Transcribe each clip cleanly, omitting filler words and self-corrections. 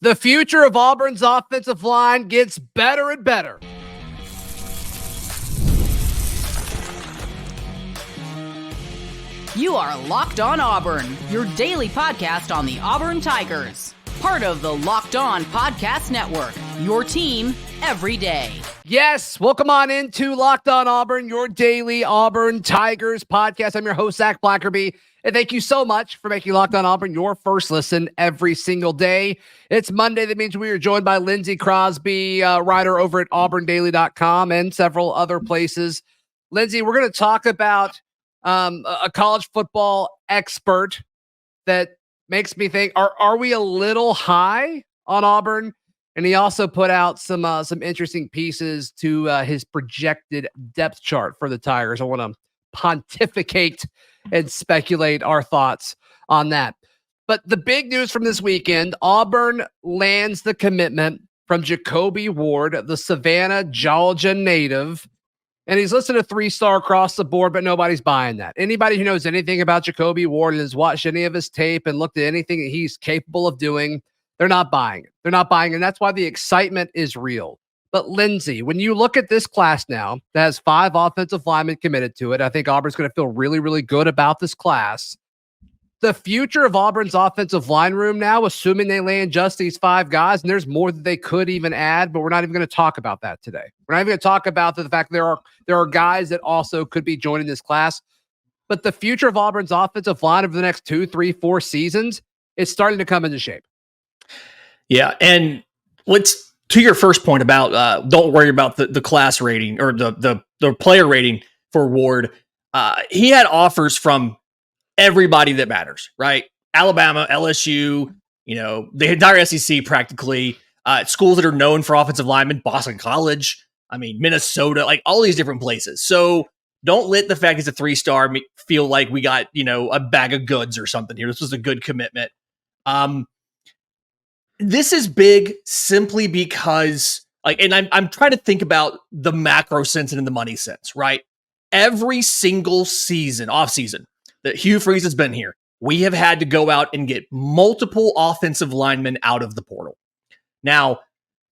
The future of Auburn's offensive line gets better and better. You are Locked On Auburn, your daily podcast on the Auburn Tigers. Part of the Locked On Podcast Network, your team every day. Yes, welcome on into Locked On Auburn, your daily Auburn Tigers podcast. I'm your host, Zach Blackerby, and thank you so much for making Locked On Auburn your first listen every single day. It's Monday. That means we are joined by Lindsay Crosby, writer over at auburndaily.com and several other places. Lindsay, we're going to talk about a college football expert that makes me think, are we a little high on Auburn? And he also put out some interesting pieces to his projected depth chart for the Tigers. I want to pontificate and speculate our thoughts on that. But the big news from this weekend, Auburn lands the commitment from Jacobe Ward, the Savannah, Georgia native. And he's listed a 3-star across the board, but nobody's buying that. Anybody who knows anything about Jacobe Ward and has watched any of his tape and looked at anything that he's capable of doing, they're not buying it. They're not buying it, and that's why the excitement is real. But Lindsay, when you look at this class now that has 5 offensive linemen committed to it, I think Auburn's going to feel really, really good about this class. The future of Auburn's offensive line room now, assuming they land just these 5 guys, and there's more that they could even add, but we're not even going to talk about that today. We're not even going to talk about the fact that there are guys that also could be joining this class. But the future of Auburn's offensive line over the next 2, 3, 4 seasons is starting to come into shape. Yeah, and let's to your first point about don't worry about the class rating or the player rating for Ward. He had offers from everybody that matters, right? Alabama, LSU, the entire SEC practically, schools that are known for offensive linemen, Boston College, Minnesota, like all these different places. So don't let the fact it's a 3-star feel like we got, a bag of goods or something here. This was a good commitment. This is big simply because, and I'm trying to think about the macro sense and in the money sense, right? Every single off season that Hugh Freeze has been here, we have had to go out and get multiple offensive linemen out of the portal. Now,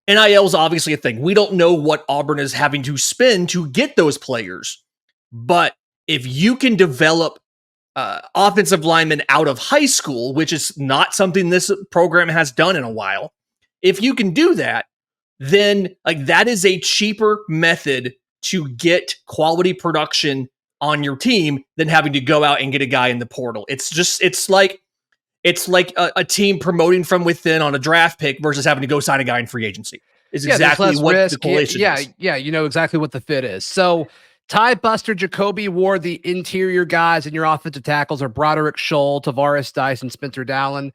NIL is obviously a thing. We don't know what Auburn is having to spend to get those players, but if you can develop offensive linemen out of high school, which is not something this program has done in a while. If you can do that, then that is a cheaper method to get quality production on your team than having to go out and get a guy in the portal. It's like a team promoting from within on a draft pick versus having to go sign a guy in free agency. Is exactly what risk. The collation is. Yeah, you know exactly what the fit is. So Ty Buster, Jacobe Ward, the interior guys, and your offensive tackles are Broderick Scholl, Tavares Dice, and Spencer Dowling.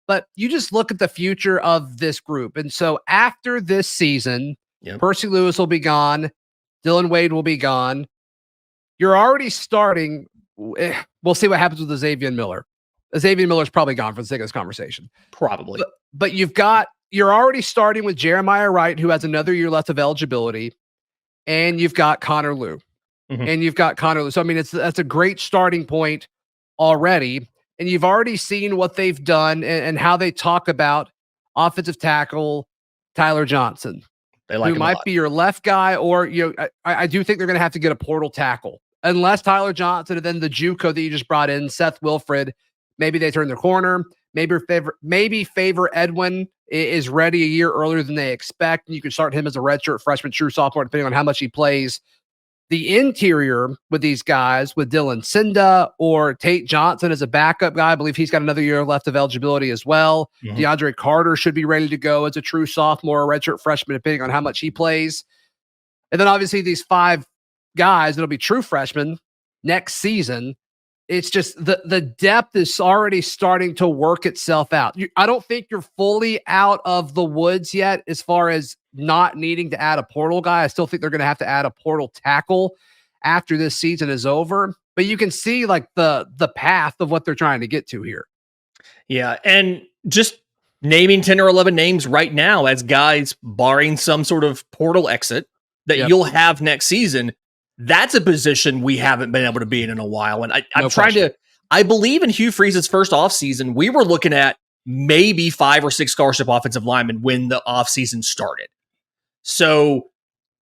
But you just look at the future of this group. And so after this season, Percy Lewis will be gone. Dylan Wade will be gone. You're already starting. We'll see what happens with Xavier Miller. Xavier Miller's probably gone for the sake of this conversation. Probably. But you're already starting with Jeremiah Wright, who has another year left of eligibility. And you've got Connor Liu. Mm-hmm. And you've got Connor Liu. So, that's a great starting point already. And you've already seen what they've done and how they talk about offensive tackle Tyler Johnson, who might be your left guy, or I do think they're going to have to get a portal tackle, unless Tyler Johnson and then the JUCO that you just brought in, Seth Wilfred, maybe they turn the corner. Maybe Favor Edwin is ready a year earlier than they expect, and you can start him as a redshirt freshman, true sophomore, depending on how much he plays. The interior with these guys, with Dylan Cinda or Tate Johnson as a backup guy, I believe he's got another year left of eligibility as well. Mm-hmm. DeAndre Carter should be ready to go as a true sophomore, or redshirt freshman, depending on how much he plays. And then obviously these 5 guys that'll be true freshmen next season. It's just the depth is already starting to work itself out. I don't think you're fully out of the woods yet as far as not needing to add a portal guy. I still think they're going to have to add a portal tackle after this season is over. But you can see the path of what they're trying to get to here. Yeah, and just naming 10 or 11 names right now as guys barring some sort of portal exit that you'll have next season. That's a position we haven't been able to be in a while. And I believe in Hugh Freeze's first offseason, we were looking at maybe 5 or 6 scholarship offensive linemen when the offseason started. So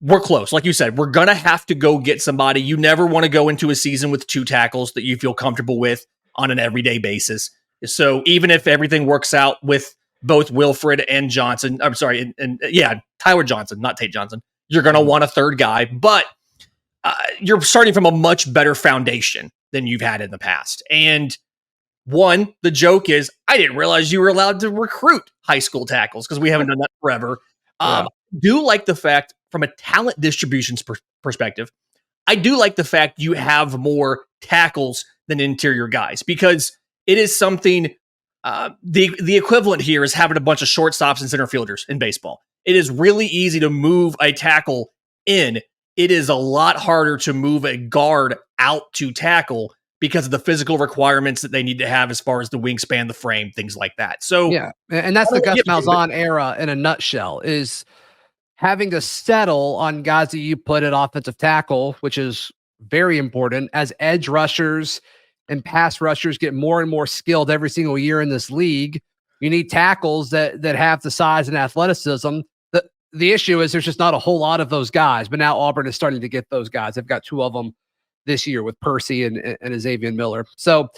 we're close. Like you said, we're going to have to go get somebody. You never want to go into a season with 2 tackles that you feel comfortable with on an everyday basis. So even if everything works out with both Wilfred and Johnson, I'm sorry, and Tyler Johnson, not Tate Johnson, you're going to want a third guy, but you're starting from a much better foundation than you've had in the past. And the joke is, I didn't realize you were allowed to recruit high school tackles because we haven't done that forever. I do like the fact, from a talent distribution perspective, I do like the fact you have more tackles than interior guys, because it is something, the equivalent here is having a bunch of shortstops and center fielders in baseball. It is really easy to move a tackle in. It is a lot harder to move a guard out to tackle because of the physical requirements that they need to have as far as the wingspan, the frame, things like that. So yeah, and that's the Gus Malzahn era in a nutshell, is having to settle on guys that you put at offensive tackle, which is very important as edge rushers and pass rushers get more and more skilled every single year in this league. You need tackles that have the size and athleticism. The issue is there's just not a whole lot of those guys, but now Auburn is starting to get those guys. They've got 2 of them this year with Percy and Xavier Miller. So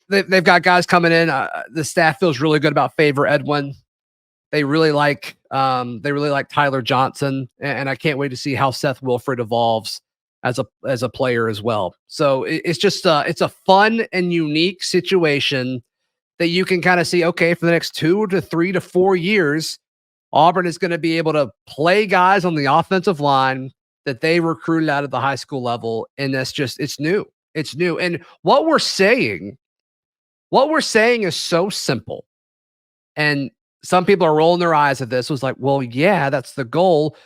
they've got guys coming in. The staff feels really good about Favor Edwin. They really like Tyler Johnson, and I can't wait to see how Seth Wilfred evolves as a player as well. So it's just it's a fun and unique situation that you can kind of see, okay, for the next 2 to 3 to 4 years, Auburn is going to be able to play guys on the offensive line that they recruited out of the high school level. And that's just, it's new. It's new. And what we're saying is so simple. And some people are rolling their eyes at this. It was like, well, yeah, that's the goal.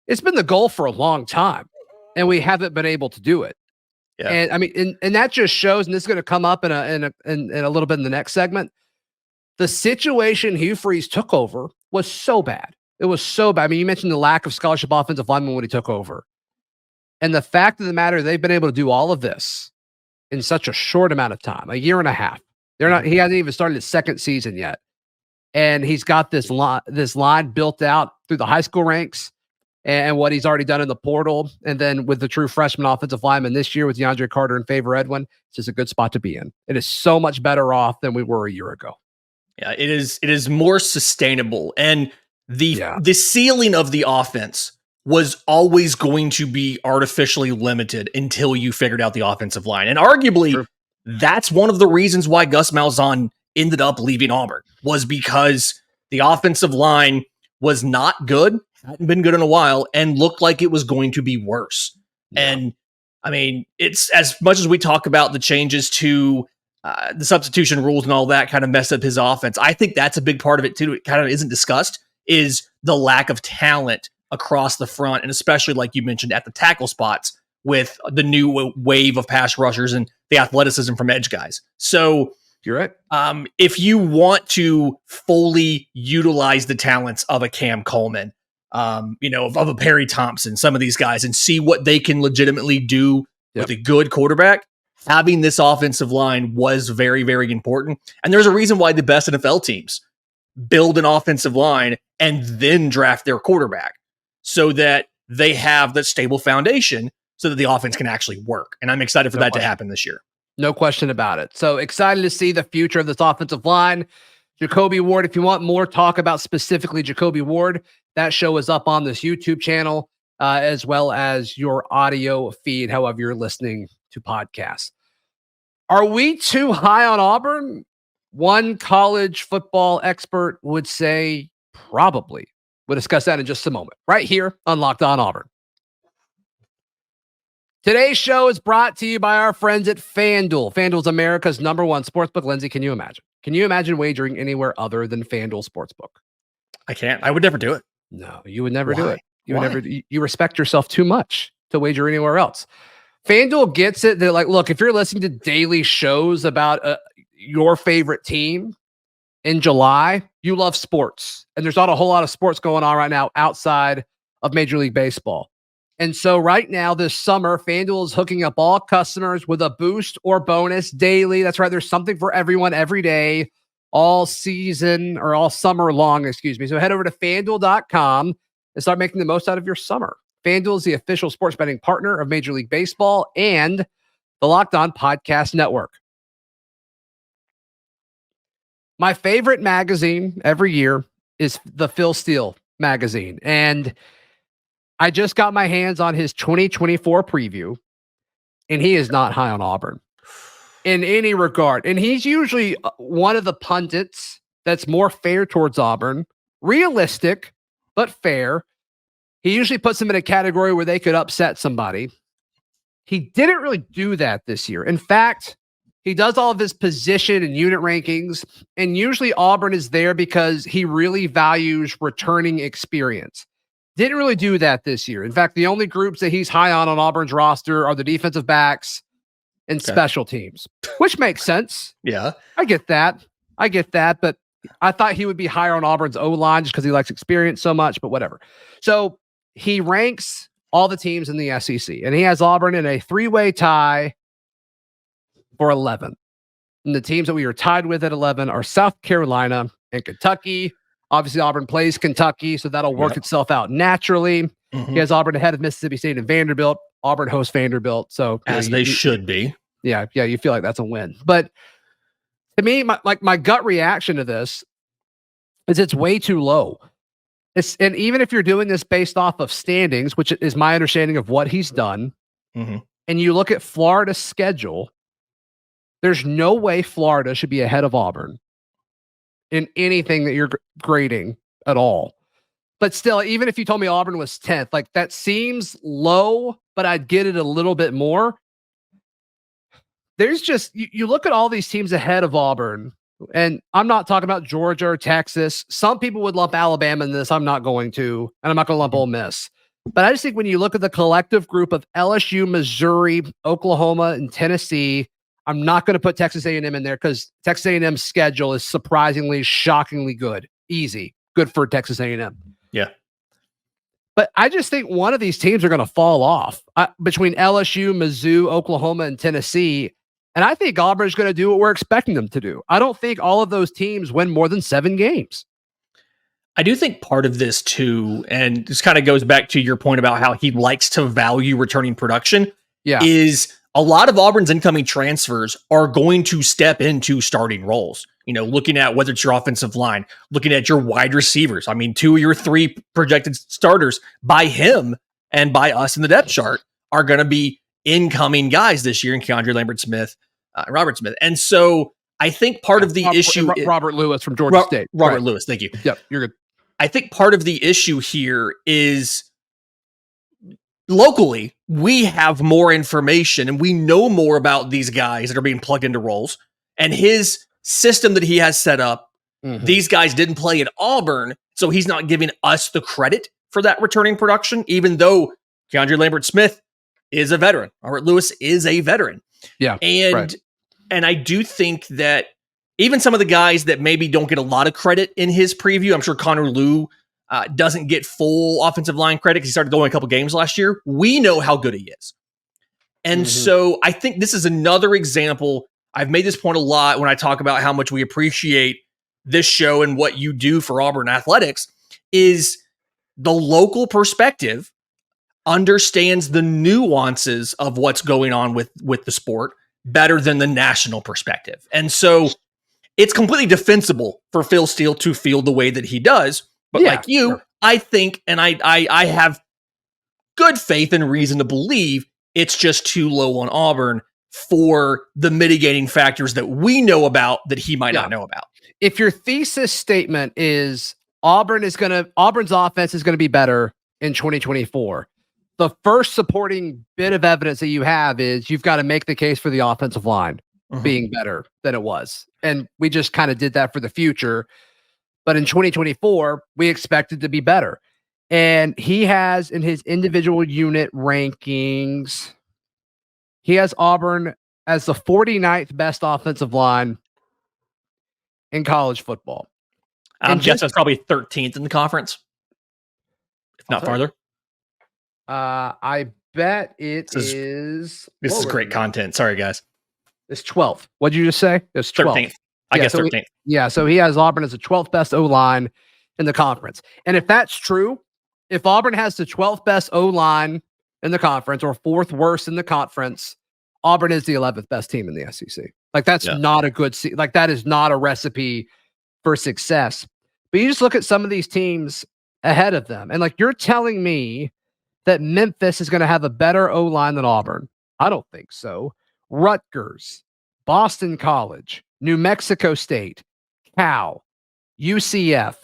It's been the goal for a long time, and we haven't been able to do it. Yeah. And I mean, and that just shows, and this is going to come up in a little bit in the next segment. The situation Hugh Freeze took over was so bad. It was so bad. I mean, you mentioned the lack of scholarship offensive linemen when he took over. And the fact of the matter, they've been able to do all of this in such a short amount of time, a year and a half. He hasn't even started his second season yet. And he's got this line built out through the high school ranks and what he's already done in the portal. And then with the true freshman offensive lineman this year with DeAndre Carter and Favor Edwin, it's just a good spot to be in. It is so much better off than we were a year ago. Yeah, it is more sustainable. And the ceiling of the offense was always going to be artificially limited until you figured out the offensive line. And arguably, that's one of the reasons why Gus Malzahn ended up leaving Auburn, was because the offensive line was not good, hadn't been good in a while, and looked like it was going to be worse. Yeah. And I mean, it's, as much as we talk about the changes to the substitution rules and all that kind of messed up his offense, I think that's a big part of it too. It kind of isn't discussed, is the lack of talent across the front, and especially, like you mentioned, at the tackle spots with the new wave of pass rushers and the athleticism from edge guys. So you're right. If you want to fully utilize the talents of a Cam Coleman, of a Perry Thompson, some of these guys, and see what they can legitimately do with a good quarterback, having this offensive line was very, very important. And there's a reason why the best NFL teams build an offensive line and then draft their quarterback, so that they have the stable foundation so that the offense can actually work. And I'm excited for that to happen this year. No question about it. So excited to see the future of this offensive line. Jacobe Ward, if you want more talk about specifically Jacobe Ward, that show is up on this YouTube channel, as well as your audio feed, however you're listening to podcasts. Are we too high on Auburn? One college football expert would say probably. We'll discuss that in just a moment, right here on Locked On Auburn. Today's show is brought to you by our friends at FanDuel. FanDuel's America's #1 sportsbook. Lindsay, can you imagine? Can you imagine wagering anywhere other than FanDuel Sportsbook? I can't. I would never do it. No, you would never do it. You would never. You respect yourself too much to wager anywhere else. FanDuel gets it. They're like, look, if you're listening to daily shows about your favorite team in July, you love sports. And there's not a whole lot of sports going on right now outside of Major League Baseball. And so right now, this summer, FanDuel is hooking up all customers with a boost or bonus daily. That's right. There's something for everyone every day. all season or all summer long, excuse me. So head over to FanDuel.com and start making the most out of your summer. FanDuel is the official sports betting partner of Major League Baseball and the Locked On Podcast Network. My favorite magazine every year is the Phil Steele magazine. And I just got my hands on his 2024 preview, and he is not high on Auburn in any regard. And he's usually one of the pundits that's more fair towards Auburn, realistic, but fair. He usually puts them in a category where they could upset somebody. He didn't really do that this year. In fact, he does all of his position and unit rankings, and usually Auburn is there because he really values returning experience. Didn't really do that this year. In fact, the only groups that he's high on Auburn's roster are the defensive backs and special teams, which makes sense. Yeah. I get that. But I thought he would be higher on Auburn's O-line just because he likes experience so much, but whatever. So he ranks all the teams in the SEC, and he has Auburn in a three-way tie for 11. And the teams that we are tied with at 11 are South Carolina and Kentucky. Obviously, Auburn plays Kentucky, so that'll work itself out naturally. He has Auburn ahead of Mississippi State and Vanderbilt. Auburn hosts Vanderbilt, so as they should be. Yeah, you feel like that's a win. But to me, my gut reaction to this is it's way too low. And even if you're doing this based off of standings, which is my understanding of what he's done, and you look at Florida's schedule, there's no way Florida should be ahead of Auburn in anything that you're grading at all. But still, even if you told me Auburn was 10th, like that seems low, but I'd get it a little bit more. There's just, you look at all these teams ahead of Auburn, and I'm not talking about Georgia or Texas. Some people would lump Alabama in this. I'm not going to, and I'm not going to lump Ole Miss. But I just think when you look at the collective group of LSU, Missouri, Oklahoma, and Tennessee, I'm not going to put Texas A&M in there because Texas A&M's schedule is surprisingly, shockingly good. Easy. Good for Texas A&M. Yeah. But I just think one of these teams are going to fall off between LSU, Mizzou, Oklahoma, and Tennessee. And I think Auburn's going to do what we're expecting them to do. I don't think all of those teams win more than 7 games. I do think part of this too, and this kind of goes back to your point about how he likes to value returning production, is a lot of Auburn's incoming transfers are going to step into starting roles. You know, looking at whether it's your offensive line, looking at your wide receivers. I mean, 2 of your 3 projected starters by him and by us in the depth chart are going to be incoming guys this year in Keandre Lambert-Smith, Robert Smith. And so I think part of the issue... Robert Lewis from Georgia State. Robert Lewis, thank you. Yep, you're good. I think part of the issue here is locally, we have more information and we know more about these guys that are being plugged into roles. And his system that he has set up, these guys didn't play at Auburn, so he's not giving us the credit for that returning production, even though Keandre Lambert-Smith is a veteran. Robert Lewis is a veteran. Yeah. And I do think that even some of the guys that maybe don't get a lot of credit in his preview, I'm sure Connor Lew doesn't get full offensive line credit because he started going a couple games last year. We know how good he is. And so I think this is another example. I've made this point a lot when I talk about how much we appreciate this show and what you do for Auburn athletics is the local perspective understands the nuances of what's going on with the sport better than the national perspective. And so it's completely defensible for Phil Steele to feel the way that he does. But like you, I think, and I have good faith and reason to believe it's just too low on Auburn for the mitigating factors that we know about that he might not know about. If your thesis statement is Auburn's offense is going to be better in 2024, the first supporting bit of evidence that you have is you've got to make the case for the offensive line being better than it was. And we just kind of did that for the future. But in 2024, we expected to be better. And he has in his individual unit rankings, he has Auburn as the 49th best offensive line in college football. I'm guessing it's probably 13th in the conference, if not farther. I bet it is. This is great content. Sorry, guys. It's 12th. What'd you just say? It's 12th. I guess 13th. So he has Auburn as the 12th best O-line in the conference. And if that's true, if Auburn has the 12th best O-line in the conference or 4th worst in the conference, Auburn is the 11th best team in the SEC. Like, that's not a good like, that is not a recipe for success. But you just look at some of these teams ahead of them, and like, you're telling me that Memphis is going to have a better O-line than Auburn. I don't think so. Rutgers, Boston College, New Mexico State, Cal, UCF,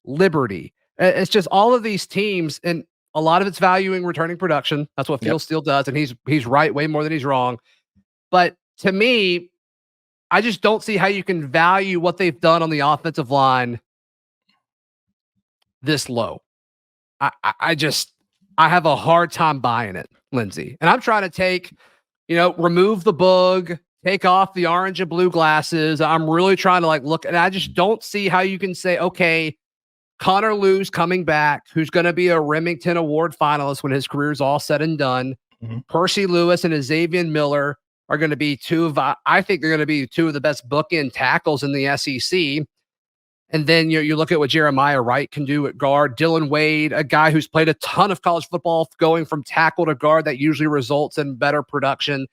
Liberty. It's just all of these teams, and a lot of it's valuing returning production. That's what Phil Steele does, and he's right way more than he's wrong. But to me, I just don't see how you can value what they've done on the offensive line this low. I have a hard time buying it, Lindsay. And I'm trying to remove the bug, take off the orange and blue glasses. I'm really trying to look, and I just don't see how you can say, okay, Connor Lew's coming back, who's going to be a Remington Award finalist when his career's all said and done. Mm-hmm. Percy Lewis and Xavier Miller are going to be I think they're going to be two of the best bookend tackles in the SEC. And then you look at what Jeremiah Wright can do at guard. Dylan Wade, a guy who's played a ton of college football, going from tackle to guard, that usually results in better production.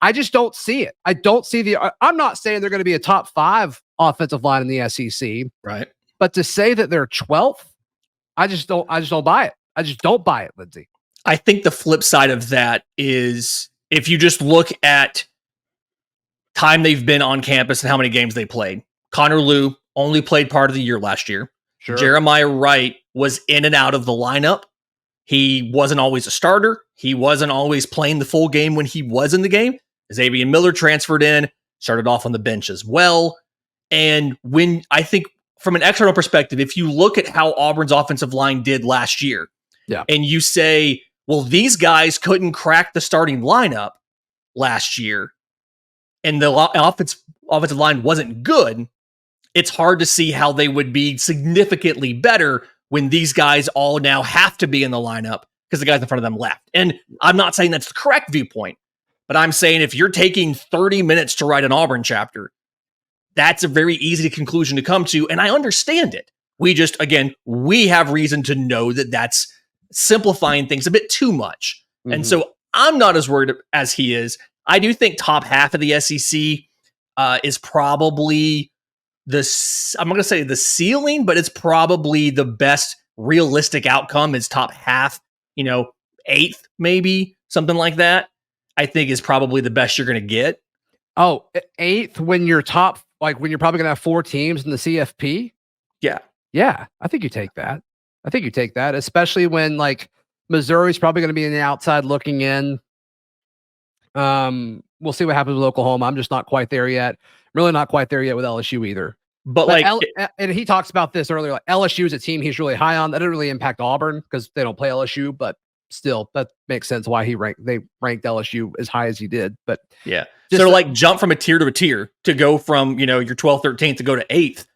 I just don't see it. I don't see I'm not saying they're going to be a top 5 offensive line in the SEC. Right. But to say that they're 12th, I just don't buy it. I just don't buy it, Lindsay. I think the flip side of that is, if you just look at time they've been on campus and how many games they played, Connor Lew only played part of the year last year. Sure. Jeremiah Wright was in and out of the lineup. He wasn't always a starter. He wasn't always playing the full game when he was in the game. Xavier Miller transferred in, started off on the bench as well. And when I think from an external perspective, if you look at how Auburn's offensive line did last year, and you say, well, these guys couldn't crack the starting lineup last year, and the offensive line wasn't good, it's hard to see how they would be significantly better when these guys all now have to be in the lineup because the guys in front of them left. And I'm not saying that's the correct viewpoint, but I'm saying if you're taking 30 minutes to write an Auburn chapter, that's a very easy conclusion to come to, and I understand it. We have reason to know that that's simplifying things a bit too much. Mm-hmm. And so I'm not as worried as he is. I do think top half of the SEC is probably I'm going to say the ceiling, but it's probably the best realistic outcome is top half, 8th, maybe something like that. I think is probably the best you're going to get. Oh, 8th when you're top, when you're probably going to have 4 teams in the CFP. Yeah. Yeah. I think you take that. Especially when Missouri's probably going to be in the outside looking in. We'll see what happens with Oklahoma. I'm just not quite there yet. Really not quite there yet with LSU either. But and he talks about this earlier. LSU is a team he's really high on. That didn't really impact Auburn because they don't play LSU, but still, that makes sense why they ranked LSU as high as he did. But yeah, so jump from a tier to a tier to go from your 12th, 13th to go to 8th.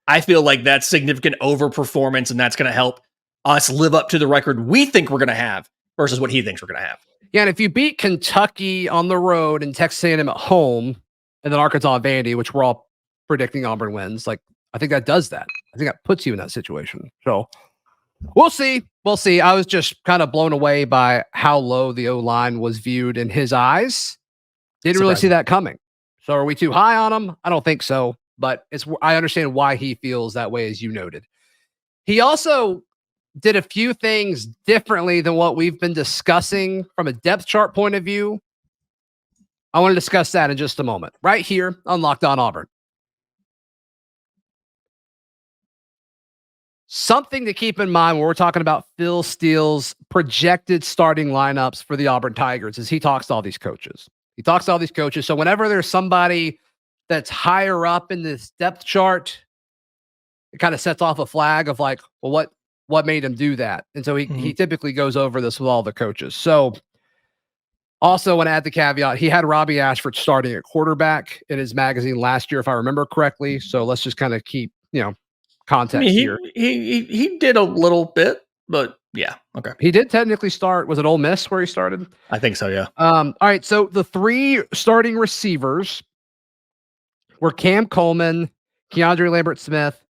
I feel like that's significant overperformance, and that's going to help us live up to the record we think we're going to have versus what he thinks we're going to have. Yeah, and if you beat Kentucky on the road and Texas A&M at home, and then Arkansas and Vandy, which we're all predicting Auburn wins, I think that does that. I think that puts you in that situation. So we'll see. I was just kind of blown away by how low the O-line was viewed in his eyes. Didn't really see that coming. So are we too high on him? I don't think so, but I understand why he feels that way, as you noted. He also did a few things differently than what we've been discussing from a depth chart point of view. I want to discuss that in just a moment, right here on Locked On Auburn. Something to keep in mind when we're talking about Phil Steele's projected starting lineups for the Auburn Tigers is he talks to all these coaches. So whenever there's somebody that's higher up in this depth chart, it kind of sets off a flag of what made him do that? And so he typically goes over this with all the coaches. So also want to add the caveat, he had Robbie Ashford starting at quarterback in his magazine last year, if I remember correctly. So let's just kind of keep, context here. He did a little bit, but yeah. Okay. He did technically start. Was it Ole Miss where he started? I think so. Yeah. All right. So the 3 starting receivers were Cam Coleman, Keandre Lambert-Smith,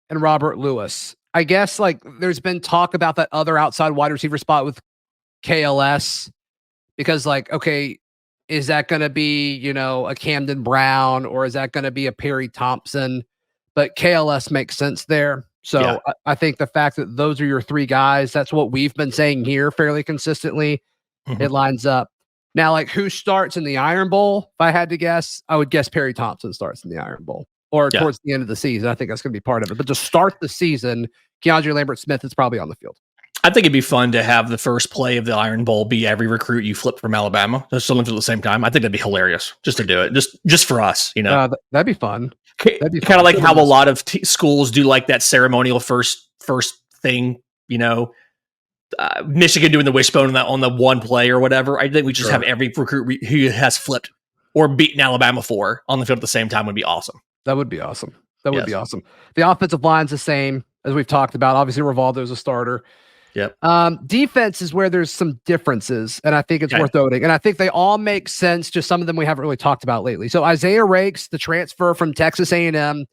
and Robert Lewis. I guess like there's been talk about that other outside wide receiver spot with KLS because like, okay, is that going to be, you know, a Camden Brown or is that going to be a Perry Thompson? But KLS makes sense there. So Yeah. I think the fact that those are your three guys, that's what we've been saying here fairly consistently. Mhm. It lines up. Now, like who starts in the Iron Bowl? If I had to guess, I would guess Perry Thompson starts in the Iron Bowl or towards the end of the season. I think that's going to be part of it. But to start the season, Keandre Lambert-Smith is probably on the field. I think it'd be fun to have the first play of the Iron Bowl be every recruit you flip from Alabama. Just at the same time. I think that'd be hilarious just to do it. Just for us, you know. That'd be fun. Kind of like how a lot of schools do like that ceremonial first thing, you know. Michigan doing the wishbone on the one play or whatever. I think we just have every recruit who has flipped or beaten Alabama on the field at the same time would be awesome. That would be awesome. That would be awesome. The offensive line's the same as we've talked about. Obviously, Rivaldo's a starter. Yep. Defense is where there's some differences, and I think it's worth noting. And I think they all make sense. Just some of them we haven't really talked about lately. So Isaiah Rakes, the transfer from Texas A&M,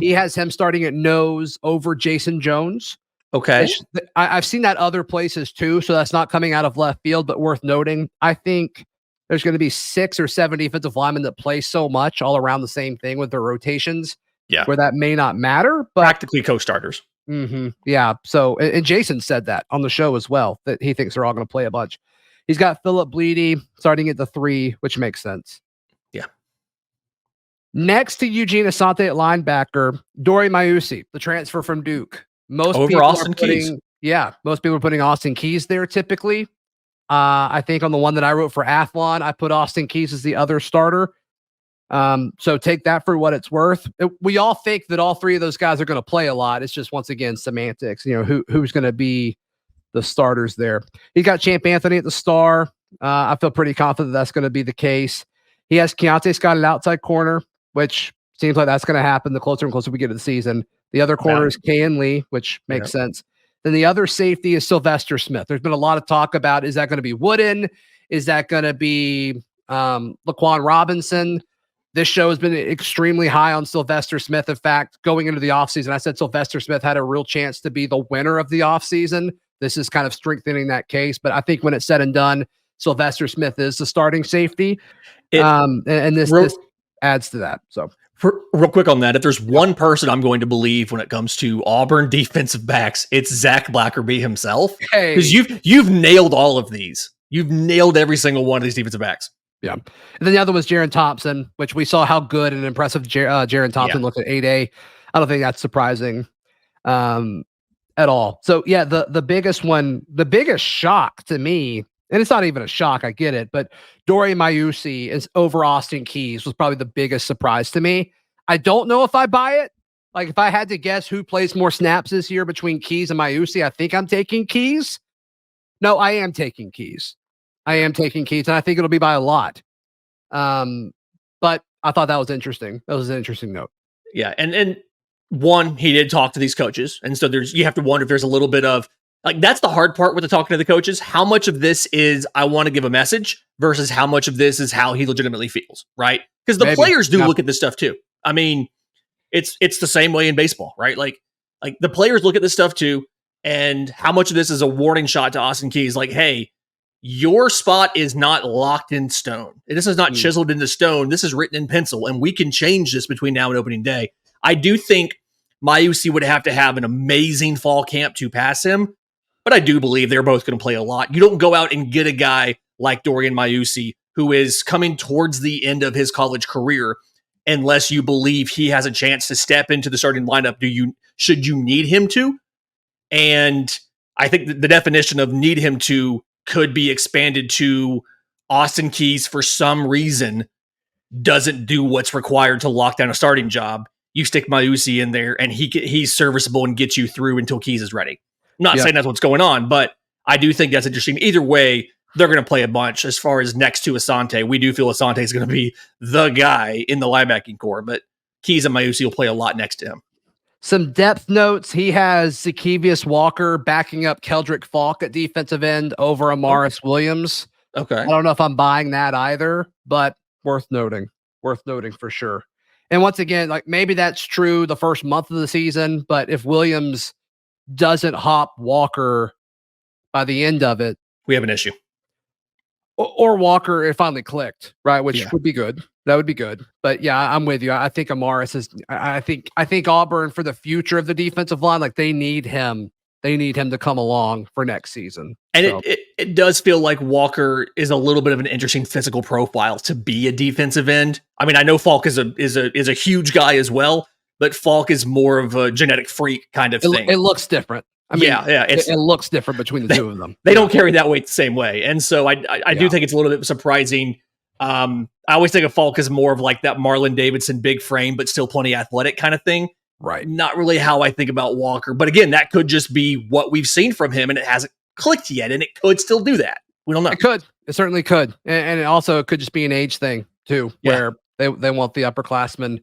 he has him starting at nose over Jason Jones. Okay. I've seen that other places too, so that's not coming out of left field, but worth noting. I think there's going to be 6 or 7 defensive linemen that play so much all around the same thing with their rotations. Yeah. Where that may not matter, but practically co-starters. Yeah. So, and Jason said that on the show as well, that he thinks they're all going to play a bunch. He's got Philip Bleedy starting at the 3, which makes sense. Yeah. Next to Eugene Asante at linebacker, Dory Maiusi, the transfer from Duke. Most people Austin Keys. Yeah. Most people are putting Austin Keys there typically. I think on the one that I wrote for Athlon, I put Austin Keys as the other starter. So take that for what it's worth. We all think that all 3 of those guys are going to play a lot. It's just, once again, semantics, you know, who's going to be the starters there. He got Champ Anthony at the star. I feel pretty confident that's going to be the case. He has Keontae Scott at outside corner, which seems like that's going to happen the closer and closer we get to the season. The other corner is Kayan Lee, which makes sense. Then the other safety is Sylvester Smith. There's been a lot of talk about, is that going to be Wooden? Is that going to be Laquan Robinson? This show has been extremely high on Sylvester Smith. In fact, going into the offseason, I said Sylvester Smith had a real chance to be the winner of the offseason. This is kind of strengthening that case. But I think when it's said and done, Sylvester Smith is the starting safety. This adds to that. So real quick on that, if there's one person I'm going to believe when it comes to Auburn defensive backs, it's Zach Blackerby himself. Because you've nailed all of these. You've nailed every single one of these defensive backs. Yeah. And then the other was Jaron Thompson, which we saw how good and impressive Jaron Thompson looked at 8A. I don't think that's surprising at all. So yeah, the biggest one, the biggest shock to me, and it's not even a shock, I get it, but Dory Maiusi is over Austin Keys was probably the biggest surprise to me. I don't know if I buy it. Like if I had to guess who plays more snaps this year between Keys and Maiusi, I think I'm taking Keys. No, I am taking Keys. And I think it'll be by a lot. But I thought that was interesting. That was an interesting note. Yeah, and one, he did talk to these coaches, and so you have to wonder if there's a little bit of like that's the hard part with the talking to the coaches. How much of this is I want to give a message versus how much of this is how he legitimately feels, right? Because the players do look at this stuff too. I mean, it's the same way in baseball, right? Like the players look at this stuff too, and how much of this is a warning shot to Austin Keys, like, hey, your spot is not locked in stone. This is not chiseled into stone. This is written in pencil, and we can change this between now and opening day. I do think Maiusi would have to have an amazing fall camp to pass him, but I do believe they're both going to play a lot. You don't go out and get a guy like Dorian Maiusi, who is coming towards the end of his college career, unless you believe he has a chance to step into the starting lineup. Should you need him to? And I think the definition of need him to could be expanded to Austin Keys for some reason doesn't do what's required to lock down a starting job. You stick Maiusi in there and he's serviceable and gets you through until Keys is ready. I'm not saying that's what's going on, but I do think that's interesting. Either way, they're going to play a bunch. As far as next to Asante, we do feel Asante is going to be the guy in the linebacking core, but Keys and Maiusi will play a lot next to him. Some depth notes. He has Zacchaeus Walker backing up Keldrick Falk at defensive end over Amaris Williams. Okay. I don't know if I'm buying that either, but worth noting for sure. And once again, like maybe that's true the first month of the season, but if Williams doesn't hop Walker by the end of it, we have an issue. Or Walker, it finally clicked, right? Which would be good. That would be good. But yeah, I'm with you. I think Amaris is. I think Auburn, for the future of the defensive line, like they need him. They need him to come along for next season. And it does feel like Walker is a little bit of an interesting physical profile to be a defensive end. I mean, I know Falk is a huge guy as well, but Falk is more of a genetic freak kind of thing. It looks different. I mean, it looks different between the two of them. They don't carry that weight the same way. And so I do think it's a little bit surprising. I always think of Falk as more of like that Marlon Davidson big frame, but still plenty athletic kind of thing. Right. Not really how I think about Walker. But again, that could just be what we've seen from him, and it hasn't clicked yet, and it could still do that. We don't know. It could. It certainly could. And it also could just be an age thing, too, where they want the upperclassmen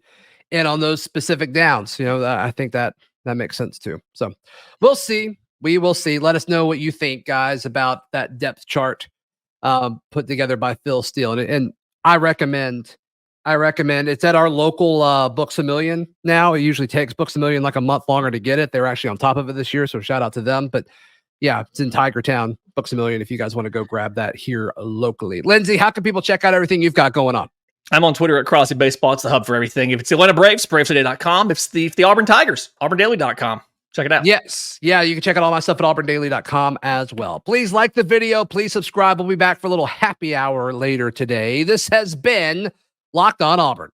in on those specific downs. I think that makes sense, too. So we'll see. We will see. Let us know what you think, guys, about that depth chart put together by Phil Steele. And I recommend it's at our local Books A Million now. It usually takes Books A Million like a month longer to get it. They're actually on top of it this year, so shout out to them. But yeah, it's in Tiger Town, Books A Million, if you guys want to go grab that here locally. Lindsay, how can people check out everything you've got going on? I'm on Twitter at Crossy Baseball. It's the hub for everything. If it's the Atlanta Braves, bravestoday.com. If it's the Auburn Tigers, auburndaily.com. Check it out. Yes. Yeah, you can check out all my stuff at auburndaily.com as well. Please like the video. Please subscribe. We'll be back for a little happy hour later today. This has been Locked On Auburn.